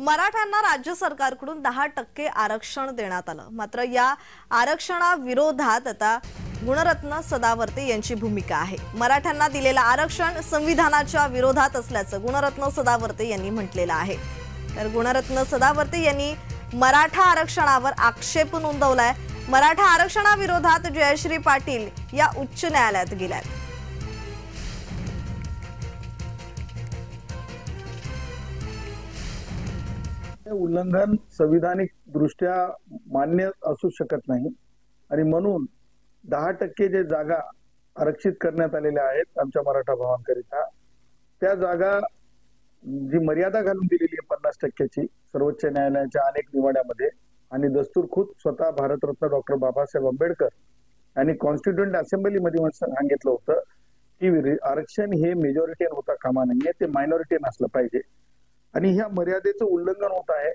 मराठ्यांना राज्य सरकारकडून 10% आरक्षण देण्यात आलं। मात्र या आरक्षणाविरोधात आता गुणरत्न सदावर्ते यांची भूमिका आहे। मराठ्यांना दिलेलं आरक्षण संविधानाच्या विरोधात असल्याचं गुणरत्न सदावर्ते यांनी म्हटलेलं आहे। तर गुणरत्न सदावर्ते यांनी मराठा आरक्षणावर आक्षेप नोंदवलाय। मराठा आरक्षणाविरोधात जयश्री पाटील या उच्च न्यायालयात गेल्यात। उल्लंघन संविधानिक दृष्ट्या मान्य असू शकत नाही आणि म्हणून 10% जे जागा आरक्षित करण्यात आलेल्या आहेत आमच्या मराठा भावांकरिता, त्या जागा जी मर्यादा घालून दिलेली आहे 50%ची सर्वोच्च न्यायालयाच्या अनेक निवाड्यामध्ये, आणि दस्तूर खुद स्वतः भारतरत्न डॉक्टर बाबासाहेब आंबेडकर यांनी कॉन्स्टिट्यूएंट असेंब्लीमध्ये सांगितलं होतं की आरक्षण हे मेजॉरिटी होता कामा नये, ते मायनॉरिटी नसलं पाहिजे। आणि ह्या मर्यादेचं उल्लंघन होत आहे।